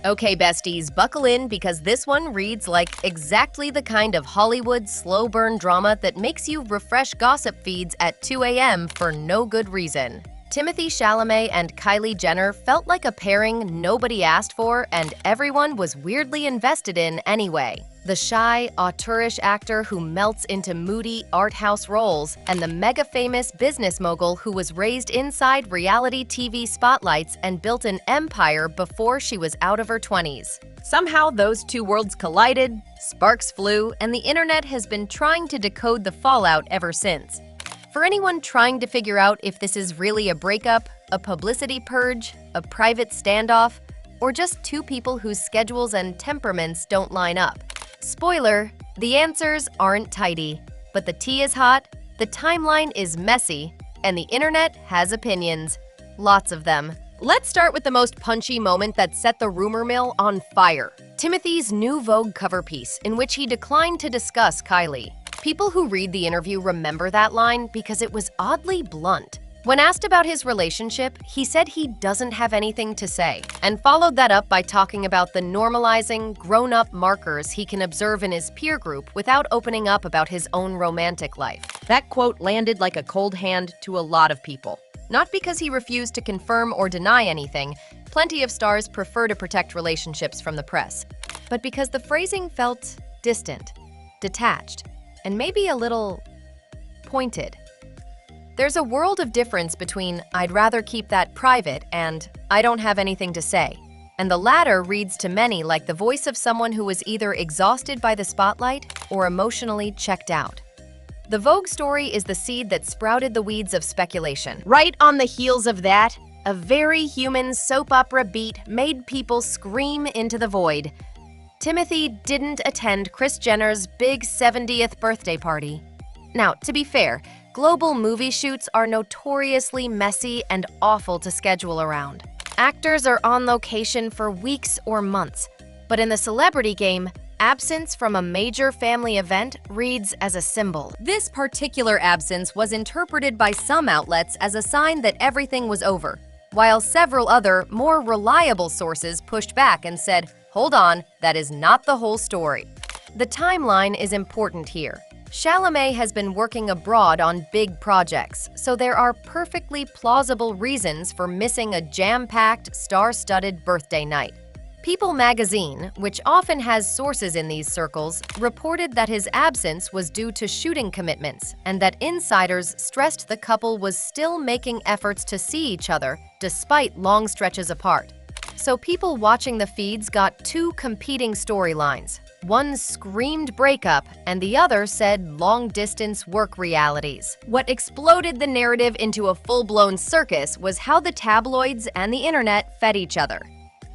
Okay, besties, buckle in because this one reads like exactly the kind of Hollywood slow burn drama that makes you refresh gossip feeds at 2 a.m. for no good reason. Timothee Chalamet and Kylie Jenner felt like a pairing nobody asked for and everyone was weirdly invested in anyway. The shy, auteurish actor who melts into moody art house roles and the mega-famous business mogul who was raised inside reality TV spotlights and built an empire before she was out of her 20s. Somehow those two worlds collided, sparks flew, and the internet has been trying to decode the fallout ever since. For anyone trying to figure out if this is really a breakup, a publicity purge, a private standoff, or just two people whose schedules and temperaments don't line up. Spoiler, the answers aren't tidy, but the tea is hot, the timeline is messy, and the internet has opinions. Lots of them. Let's start with the most punchy moment that set the rumor mill on fire. Timothee's new Vogue cover piece, in which he declined to discuss Kylie. People who read the interview remember that line because it was oddly blunt. When asked about his relationship, he said he doesn't have anything to say, and followed that up by talking about the normalizing, grown-up markers he can observe in his peer group without opening up about his own romantic life. That quote landed like a cold hand to a lot of people. Not because he refused to confirm or deny anything, plenty of stars prefer to protect relationships from the press, but because the phrasing felt distant, detached, and maybe a little pointed. There's a world of difference between "I'd rather keep that private" and "I don't have anything to say." And the latter reads to many like the voice of someone who was either exhausted by the spotlight or emotionally checked out. The Vogue story is the seed that sprouted the weeds of speculation. Right on the heels of that, a very human soap opera beat made people scream into the void. Timothee didn't attend Kris Jenner's big 70th birthday party. Now, to be fair, global movie shoots are notoriously messy and awful to schedule around. Actors are on location for weeks or months, but in the celebrity game, absence from a major family event reads as a symbol. This particular absence was interpreted by some outlets as a sign that everything was over, while several other, more reliable sources pushed back and said, "Hold on, that is not the whole story." The timeline is important here. Chalamet has been working abroad on big projects, so there are perfectly plausible reasons for missing a jam-packed, star-studded birthday night. People magazine, which often has sources in these circles, reported that his absence was due to shooting commitments and that insiders stressed the couple was still making efforts to see each other despite long stretches apart. So people watching the feeds got two competing storylines. One screamed breakup, and the other said long-distance work realities. What exploded the narrative into a full-blown circus was how the tabloids and the internet fed each other.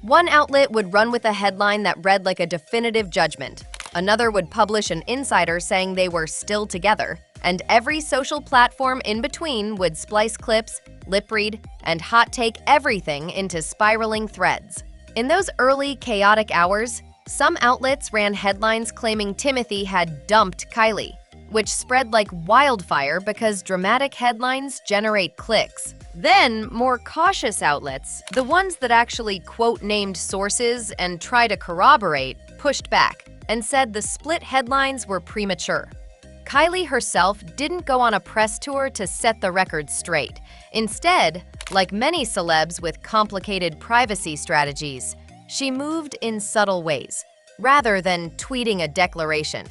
One outlet would run with a headline that read like a definitive judgment. Another would publish an insider saying they were still together, and every social platform in between would splice clips, lip read, and hot take everything into spiraling threads. In those early, chaotic hours, some outlets ran headlines claiming Timothee had dumped Kylie, which spread like wildfire because dramatic headlines generate clicks. Then, more cautious outlets, the ones that actually quote named sources and try to corroborate, pushed back and said the split headlines were premature. Kylie herself didn't go on a press tour to set the record straight. Instead, like many celebs with complicated privacy strategies, she moved in subtle ways, rather than tweeting a declaration.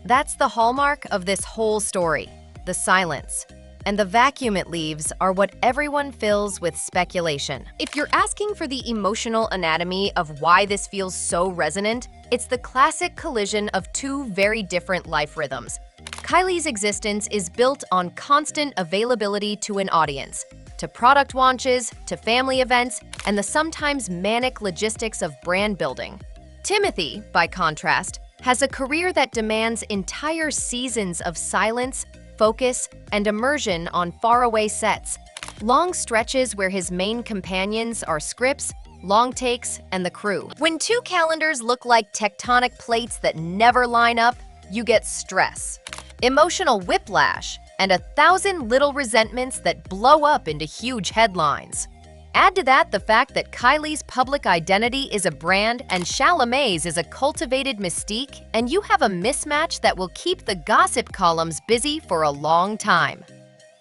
That's the hallmark of this whole story, the silence. And the vacuum it leaves are what everyone fills with speculation. If you're asking for the emotional anatomy of why this feels so resonant, it's the classic collision of two very different life rhythms. Kylie's existence is built on constant availability to an audience, to product launches, to family events, and the sometimes manic logistics of brand building. Timothee, by contrast, has a career that demands entire seasons of silence, focus, and immersion on faraway sets. Long stretches where his main companions are scripts, long takes, and the crew. When two calendars look like tectonic plates that never line up, you get stress, emotional whiplash, and 1,000 little resentments that blow up into huge headlines. Add to that the fact that Kylie's public identity is a brand and Chalamet's is a cultivated mystique, and you have a mismatch that will keep the gossip columns busy for a long time.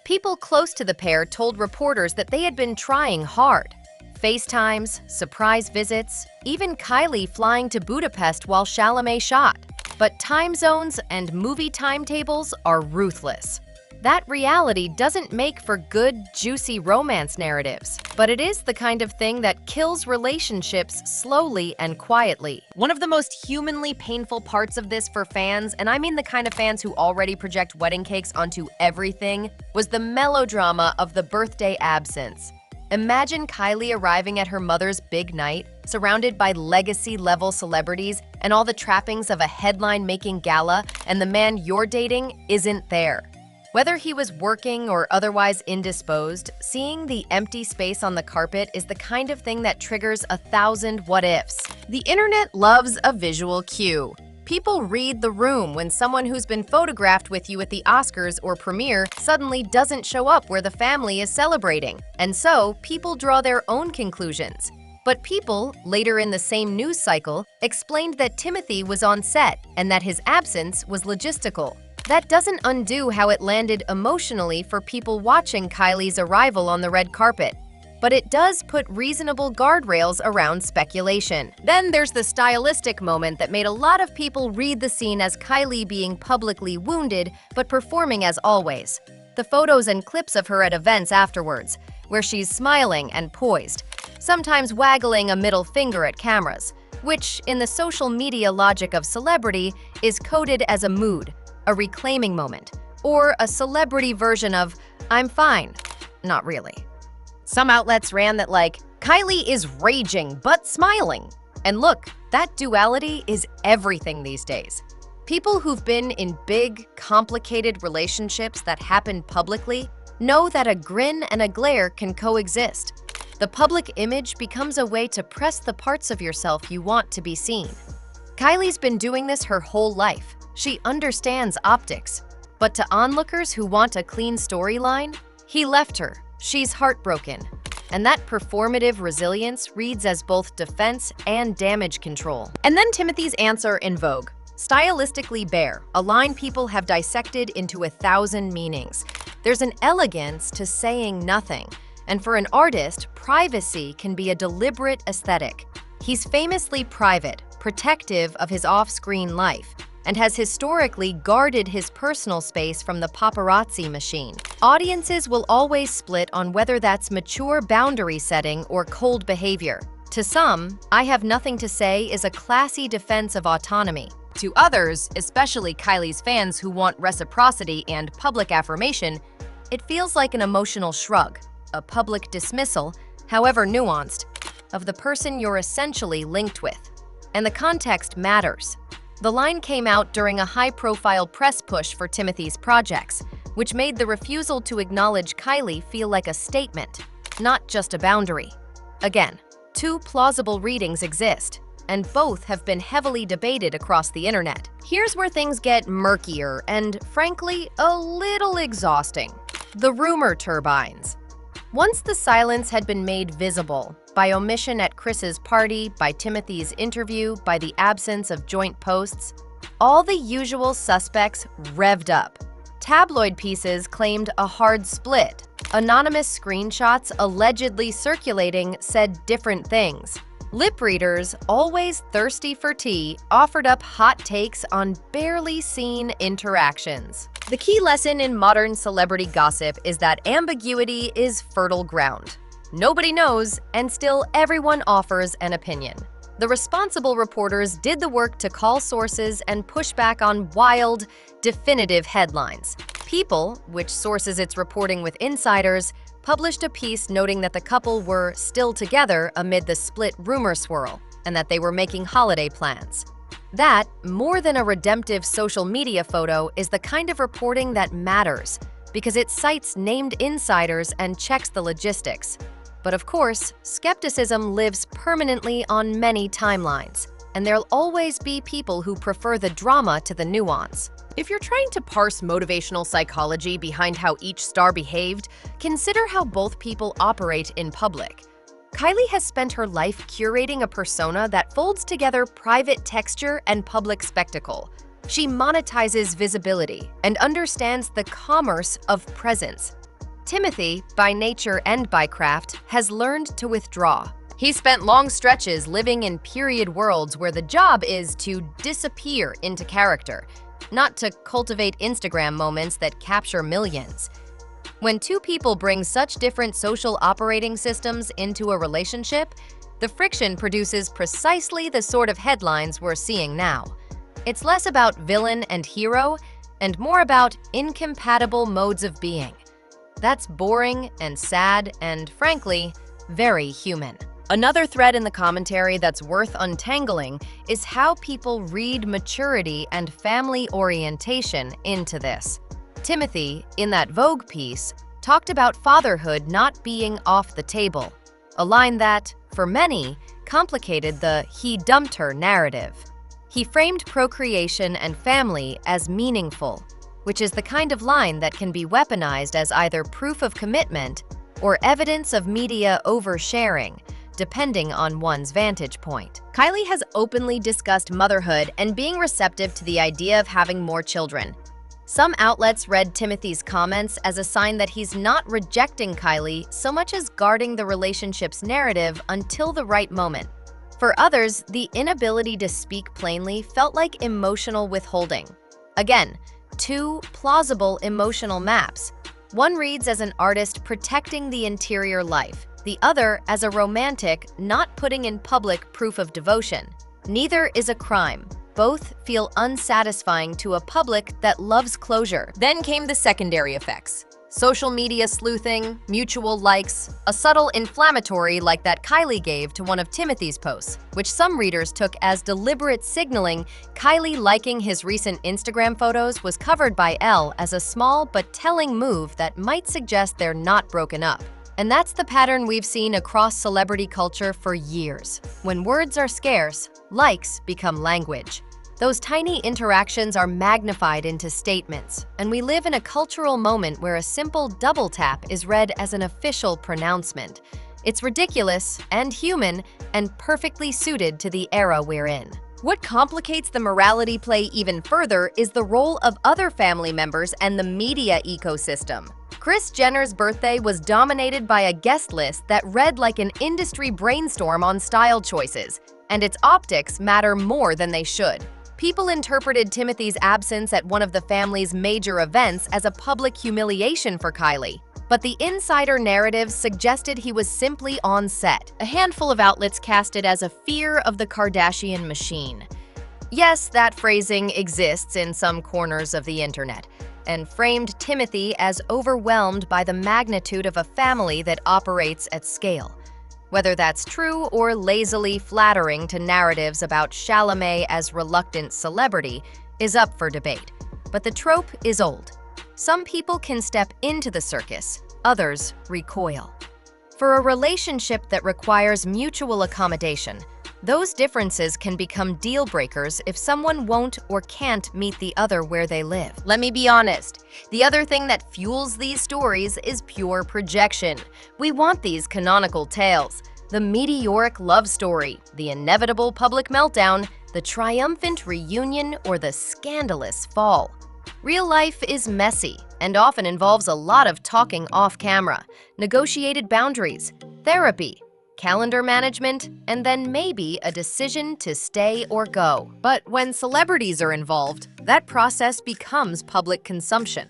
People close to the pair told reporters that they had been trying hard. FaceTimes, surprise visits, even Kylie flying to Budapest while Chalamet shot. But time zones and movie timetables are ruthless. That reality doesn't make for good, juicy romance narratives, but it is the kind of thing that kills relationships slowly and quietly. One of the most humanly painful parts of this for fans, and I mean the kind of fans who already project wedding cakes onto everything, was the melodrama of the birthday absence. Imagine Kylie arriving at her mother's big night, surrounded by legacy-level celebrities and all the trappings of a headline-making gala, and the man you're dating isn't there. Whether he was working or otherwise indisposed, seeing the empty space on the carpet is the kind of thing that triggers 1,000 what-ifs. The internet loves a visual cue. People read the room when someone who's been photographed with you at the Oscars or premiere suddenly doesn't show up where the family is celebrating. And so, people draw their own conclusions. But people, later in the same news cycle, explained that Timothee was on set and that his absence was logistical. That doesn't undo how it landed emotionally for people watching Kylie's arrival on the red carpet. But it does put reasonable guardrails around speculation. Then there's the stylistic moment that made a lot of people read the scene as Kylie being publicly wounded, but performing as always. The photos and clips of her at events afterwards, where she's smiling and poised, sometimes waggling a middle finger at cameras, which, in the social media logic of celebrity, is coded as a mood, a reclaiming moment, or a celebrity version of, "I'm fine." Not really. Some outlets ran that like, Kylie is raging but smiling. And look, that duality is everything these days. People who've been in big, complicated relationships that happen publicly know that a grin and a glare can coexist. The public image becomes a way to press the parts of yourself you want to be seen. Kylie's been doing this her whole life. She understands optics. But to onlookers who want a clean storyline, he left her. She's heartbroken. And that performative resilience reads as both defense and damage control. And then Timothee's answer in Vogue. Stylistically bare, a line people have dissected into 1,000 meanings. There's an elegance to saying nothing. And for an artist, privacy can be a deliberate aesthetic. He's famously private, protective of his off-screen life, and has historically guarded his personal space from the paparazzi machine. Audiences will always split on whether that's mature boundary setting or cold behavior. To some, "I have nothing to say" is a classy defense of autonomy. To others, especially Kylie's fans who want reciprocity and public affirmation, it feels like an emotional shrug, a public dismissal, however nuanced, of the person you're essentially linked with. And the context matters. The line came out during a high-profile press push for Timothee's projects, which made the refusal to acknowledge Kylie feel like a statement, not just a boundary. Again, two plausible readings exist, and both have been heavily debated across the internet. Here's where things get murkier and, frankly, a little exhausting. The rumor turbines. Once the silence had been made visible, by omission at Chris's party, by Timothee's interview, by the absence of joint posts, all the usual suspects revved up. Tabloid pieces claimed a hard split. Anonymous screenshots allegedly circulating said different things. Lip readers, always thirsty for tea, offered up hot takes on barely seen interactions. The key lesson in modern celebrity gossip is that ambiguity is fertile ground. Nobody knows, and still everyone offers an opinion. The responsible reporters did the work to call sources and push back on wild, definitive headlines. People, which sources its reporting with insiders, published a piece noting that the couple were still together amid the split rumor swirl, and that they were making holiday plans. That, more than a redemptive social media photo, is the kind of reporting that matters, because it cites named insiders and checks the logistics. But of course, skepticism lives permanently on many timelines, and there'll always be people who prefer the drama to the nuance. If you're trying to parse motivational psychology behind how each star behaved, consider how both people operate in public. Kylie has spent her life curating a persona that folds together private texture and public spectacle. She monetizes visibility and understands the commerce of presence. Timothee, by nature and by craft, has learned to withdraw. He spent long stretches living in period worlds where the job is to disappear into character, not to cultivate Instagram moments that capture millions. When two people bring such different social operating systems into a relationship, the friction produces precisely the sort of headlines we're seeing now. It's less about villain and hero, and more about incompatible modes of being. That's boring and sad and, frankly, very human. Another thread in the commentary that's worth untangling is how people read maturity and family orientation into this. Timothee, in that Vogue piece, talked about fatherhood not being off the table, a line that, for many, complicated the "he dumped her" narrative. He framed procreation and family as meaningful, which is the kind of line that can be weaponized as either proof of commitment or evidence of media oversharing, depending on one's vantage point. Kylie has openly discussed motherhood and being receptive to the idea of having more children. Some outlets read Timothee's comments as a sign that he's not rejecting Kylie so much as guarding the relationship's narrative until the right moment. For others, the inability to speak plainly felt like emotional withholding. Again, two plausible emotional maps. One reads as an artist protecting the interior life, the other as a romantic not putting in public proof of devotion. Neither is a crime. Both feel unsatisfying to a public that loves closure. Then came the secondary effects. Social media sleuthing, mutual likes, a subtle inflammatory like that Kylie gave to one of Timothee's posts, which some readers took as deliberate signaling. Kylie liking his recent Instagram photos was covered by Elle as a small but telling move that might suggest they're not broken up. And that's the pattern we've seen across celebrity culture for years. When words are scarce, likes become language. Those tiny interactions are magnified into statements, and we live in a cultural moment where a simple double tap is read as an official pronouncement. It's ridiculous and human and perfectly suited to the era we're in. What complicates the morality play even further is the role of other family members and the media ecosystem. Kris Jenner's birthday was dominated by a guest list that read like an industry brainstorm on style choices, and its optics matter more than they should. People interpreted Timothee's absence at one of the family's major events as a public humiliation for Kylie, but the insider narrative suggested he was simply on set. A handful of outlets cast it as a fear of the Kardashian machine. Yes, that phrasing exists in some corners of the internet, and framed Timothee as overwhelmed by the magnitude of a family that operates at scale. Whether that's true or lazily flattering to narratives about Chalamet as reluctant celebrity is up for debate, but the trope is old. Some people can step into the circus, others recoil. For a relationship that requires mutual accommodation, those differences can become deal breakers if someone won't or can't meet the other where they live. Let me be honest, the other thing that fuels these stories is pure projection. We want these canonical tales, the meteoric love story, the inevitable public meltdown, the triumphant reunion, or the scandalous fall. Real life is messy and often involves a lot of talking off camera, negotiated boundaries, therapy, calendar management, and then maybe a decision to stay or go. But when celebrities are involved, that process becomes public consumption.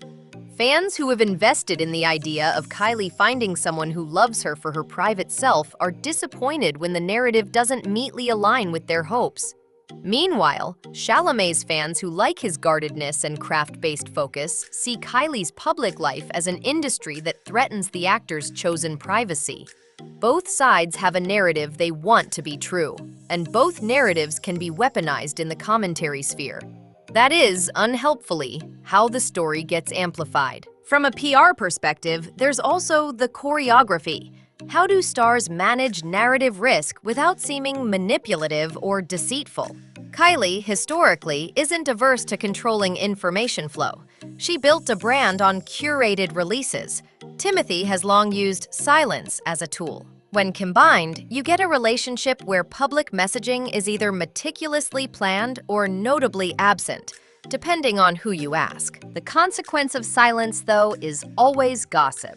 Fans who have invested in the idea of Kylie finding someone who loves her for her private self are disappointed when the narrative doesn't neatly align with their hopes. Meanwhile, Chalamet's fans who like his guardedness and craft-based focus see Kylie's public life as an industry that threatens the actor's chosen privacy. Both sides have a narrative they want to be true, and both narratives can be weaponized in the commentary sphere. That is, unhelpfully, how the story gets amplified. From a PR perspective, there's also the choreography. How do stars manage narrative risk without seeming manipulative or deceitful? Kylie, historically, isn't averse to controlling information flow. She built a brand on curated releases. Timothee has long used silence as a tool. When combined, you get a relationship where public messaging is either meticulously planned or notably absent, depending on who you ask. The consequence of silence, though, is always gossip.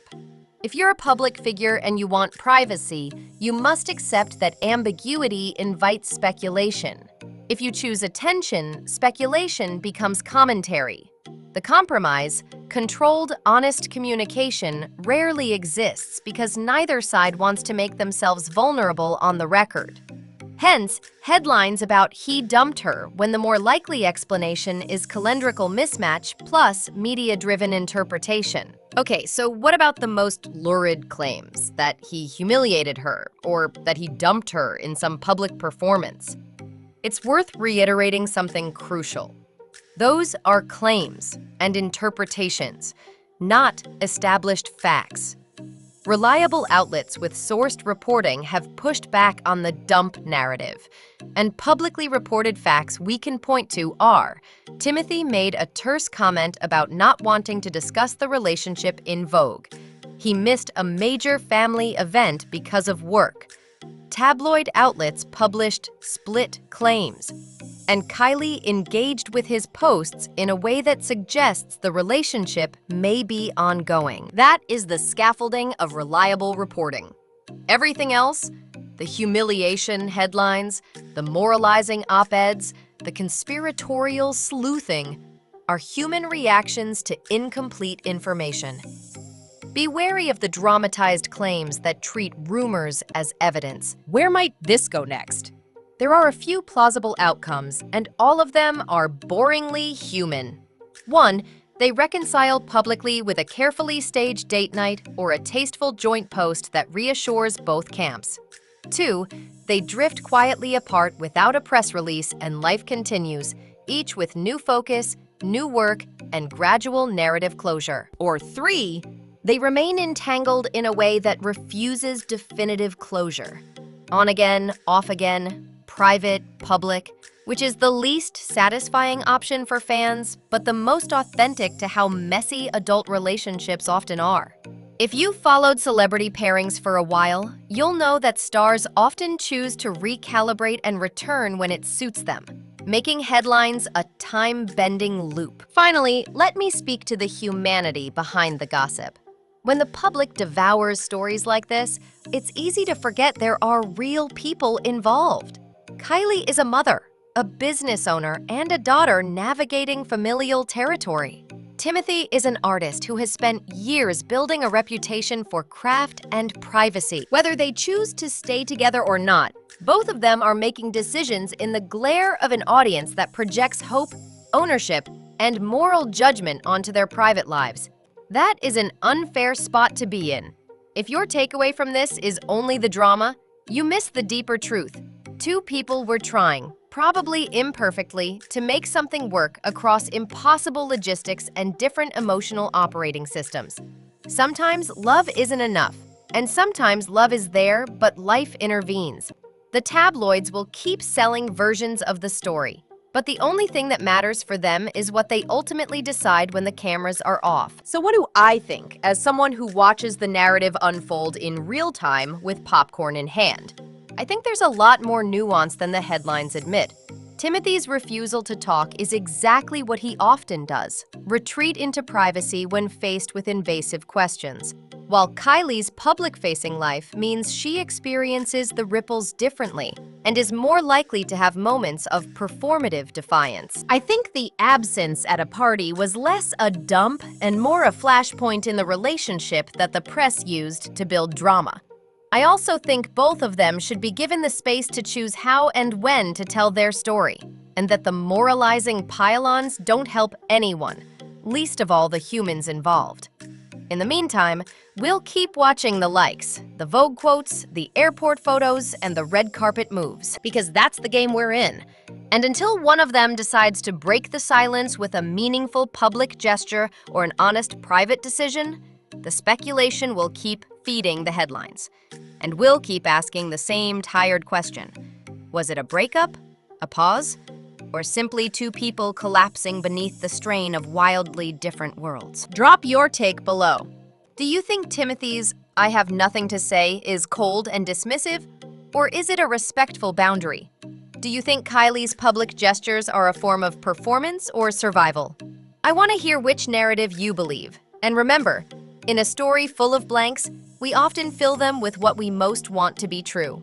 If you're a public figure and you want privacy, you must accept that ambiguity invites speculation. If you choose attention, speculation becomes commentary. The compromise, controlled, honest communication, rarely exists because neither side wants to make themselves vulnerable on the record. Hence, headlines about "he dumped her" when the more likely explanation is calendrical mismatch plus media-driven interpretation. Okay, so what about the most lurid claims? That he humiliated her or that he dumped her in some public performance? It's worth reiterating something crucial. Those are claims and interpretations, not established facts. Reliable outlets with sourced reporting have pushed back on the dump narrative, and publicly reported facts we can point to are: Timothee made a terse comment about not wanting to discuss the relationship in Vogue. He missed a major family event because of work. Tabloid outlets published split claims. And Kylie engaged with his posts in a way that suggests the relationship may be ongoing. That is the scaffolding of reliable reporting. Everything else, the humiliation headlines, the moralizing op-eds, the conspiratorial sleuthing, are human reactions to incomplete information. Be wary of the dramatized claims that treat rumors as evidence. Where might this go next? There are a few plausible outcomes, and all of them are boringly human. 1. They reconcile publicly with a carefully staged date night or a tasteful joint post that reassures both camps. 2. They drift quietly apart without a press release and life continues, each with new focus, new work, and gradual narrative closure. Or 3. They remain entangled in a way that refuses definitive closure. On again, off again, private, public, which is the least satisfying option for fans, but the most authentic to how messy adult relationships often are. If you've followed celebrity pairings for a while, you'll know that stars often choose to recalibrate and return when it suits them, making headlines a time-bending loop. Finally, let me speak to the humanity behind the gossip. When the public devours stories like this, it's easy to forget there are real people involved. Kylie is a mother, a business owner, and a daughter navigating familial territory. Timothee is an artist who has spent years building a reputation for craft and privacy. Whether they choose to stay together or not, both of them are making decisions in the glare of an audience that projects hope, ownership, and moral judgment onto their private lives. That is an unfair spot to be in. If your takeaway from this is only the drama, you miss the deeper truth. Two people were trying, probably imperfectly, to make something work across impossible logistics and different emotional operating systems. Sometimes love isn't enough, and sometimes love is there, but life intervenes. The tabloids will keep selling versions of the story, but the only thing that matters for them is what they ultimately decide when the cameras are off. So what do I think, as someone who watches the narrative unfold in real time with popcorn in hand? I think there's a lot more nuance than the headlines admit. Timothee's refusal to talk is exactly what he often does: retreat into privacy when faced with invasive questions. While Kylie's public-facing life means she experiences the ripples differently and is more likely to have moments of performative defiance. I think the absence at a party was less a dump and more a flashpoint in the relationship that the press used to build drama. I also think both of them should be given the space to choose how and when to tell their story, and that the moralizing pile-ons don't help anyone, least of all the humans involved. In the meantime, we'll keep watching the likes, the Vogue quotes, the airport photos, and the red carpet moves, because that's the game we're in. And until one of them decides to break the silence with a meaningful public gesture or an honest private decision, the speculation will keep feeding the headlines. And we'll keep asking the same tired question. Was it a breakup, a pause, or simply two people collapsing beneath the strain of wildly different worlds? Drop your take below. Do you think Timothee's I have nothing to say is cold and dismissive, or is it a respectful boundary? Do you think Kylie's public gestures are a form of performance or survival? I want to hear which narrative you believe. And remember, in a story full of blanks, we often fill them with what we most want to be true.